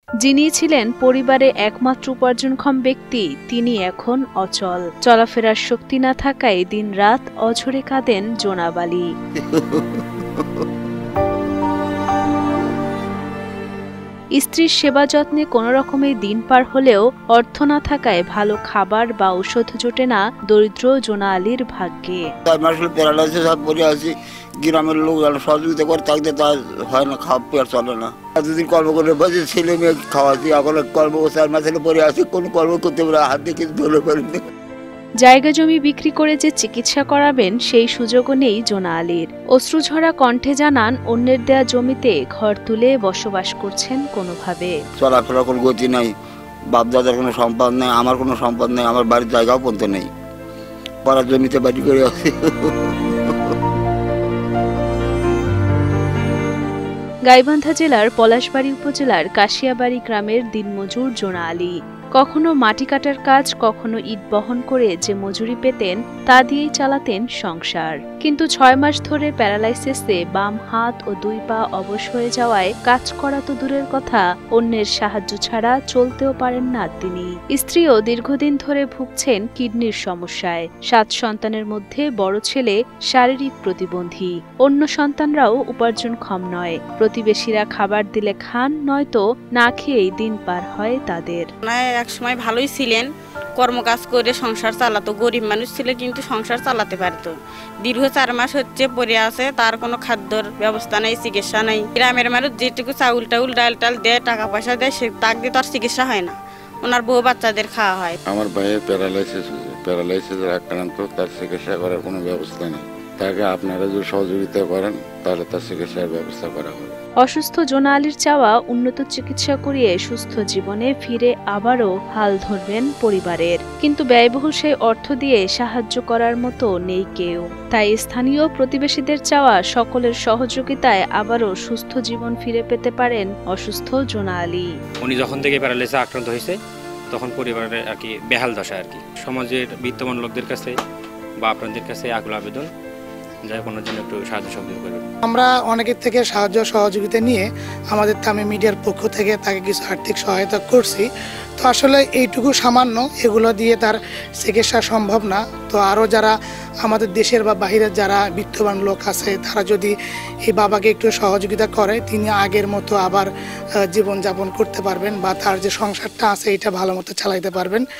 যিনি ছিলেন পরিবারে একমাত্র উপার্জনক্ষম ব্যক্তি, তিনি এখন অচল। চলাফেরার শক্তি না থাকায় দিনরাত অঝরে কাঁদেন জোনাব আলী। স্ত্রীর সেবা যত্নে কোনো রকমে দিন পার হলেও অর্থ না থাকায় ভালো খাবার বা ঔষধ জোটে না দরিদ্র জোনা আলীর ভাগ্যে। গ্রামের লোক সহযোগিতা করে থাকতে তা হয় না, খাওয়া পেয়ার চলে না। এতদিন কর্ম করে বসে ছেলে মেয়ে খাওয়াচ্ছি, এখন কর্ম চার মাস পরে আসি, কোনো কর্ম করতে পারে হাত দিয়ে কিছু ধরে পারিনি। জায়গা জমি বিক্রি করে যে চিকিৎসা করাবেন সেই সুযোগও নেই জোনা আলীর। অশ্রুঝরা কণ্ঠে জানান, অন্যের দেয়া জমিতে ঘর তুলে বসবাস করছেন কোনোভাবে। চলাফেরা কোনো গতি নাই, বাপ দাদার কোনো সম্পদ নেই, আমার কোনো সম্পদ নেই, আমার বাড়ির জায়গাও পর্যন্ত নেই, পড়ার জমিতে বাড়ি করে আছি। গাইবান্ধা জেলার পলাশবাড়ী উপজেলার কাশিয়াবাড়ি গ্রামের দিনমজুর জোনা আলী। কখনো মাটি কাটার কাজ, কখনো ইট বহন করে যে মজুরি পেতেন তা দিয়েই চালাতেন সংসার। কিন্তু ৬ মাস ধরে প্যারালাইসিসে বাম হাত ও ২ পা অবশ হয়ে যাওয়ায় কাজ করা তো দূরের কথা, অন্যের সাহায্য ছাড়া চলতেও পারেন না তিনি। স্ত্রীও দীর্ঘদিন ধরে ভুগছেন কিডনির সমস্যায়। ৭ সন্তানের মধ্যে বড় ছেলে শারীরিক প্রতিবন্ধী, অন্য সন্তানরাও উপার্জনক্ষম নয়। প্রতিবেশীরা খাবার দিলে খান, নয়তো না খেয়েই দিন পার হয় তাদের। এক সময় ভালোই ছিলেন, কর্মকাজ করে সংসার চালাতো, গরিব মানুষ ছিল কিন্তু সংসার চালাতে পারতো। দীর্ঘ ৪ মাস হচ্ছে পড়ে আছে, তার কোনো খাদ্যর ব্যবস্থা নেই, চিকিৎসা নেই। গ্রামের মানুষ যেটুকু চাউল টাউল ডাল টাল দেয়, টাকা পয়সা দেয়, সে তাক দিয়ে তার চিকিৎসা হয় না, ওনার বউ বাচ্চাদের খাওয়া হয়। আমার ভাইয়ের প্যারালাইসিসের আক্রান্ত, তার চিকিৎসা করার কোনো ব্যবস্থা নেই। তাকে আপনারা যদি সহযোগিতা করেন তাহলে তার চিকিৎসার ব্যবস্থা করা হবে। অসুস্থ জোনা আলীর চাওয়া, উন্নত চিকিৎসা করিয়ে সুস্থ জীবনে ফিরে আবারও হাল ধরবেন পরিবারের। কিন্তু ব্যয়বহুল সেই অর্থ দিয়ে সাহায্য করার মতো নেই কেউ। তাই স্থানীয় প্রতিবেশীদের চাওয়া, সকলের সহযোগিতায় আবারও সুস্থ জীবন ফিরে পেতে পারেন অসুস্থ জোনা আলী। উনি যখন থেকে প্যারালাইসিসে আক্রান্ত হয়েছে তখন পরিবারের আর কি বেহাল দশা আর কি। সমাজের বিত্তমান লোকদের কাছে বা আপনাদের কাছে আকুল আবেদন, যাই কোনো জন্য একটু সাহায্য সহযোগিতা করবেন। আমরা অনেকের থেকে সাহায্য সহযোগিতা নিয়ে আমাদের তামিম মিডিয়ার পক্ষ থেকে তাকে কিছু আর্থিক সহায়তা করছি। তো আসলে এইটুকু সামান্য, এগুলো দিয়ে তার চিকিৎসা সম্ভব না। তো আরও যারা আমাদের দেশের বা বাহিরের যারা বিত্তবান লোক আছে, তারা যদি এই বাবাকে একটু সহযোগিতা করে, তিনি আগের মতো আবার জীবনযাপন করতে পারবেন বা তার যে সংসারটা আছে এটা ভালো মতো চালাইতে পারবেন।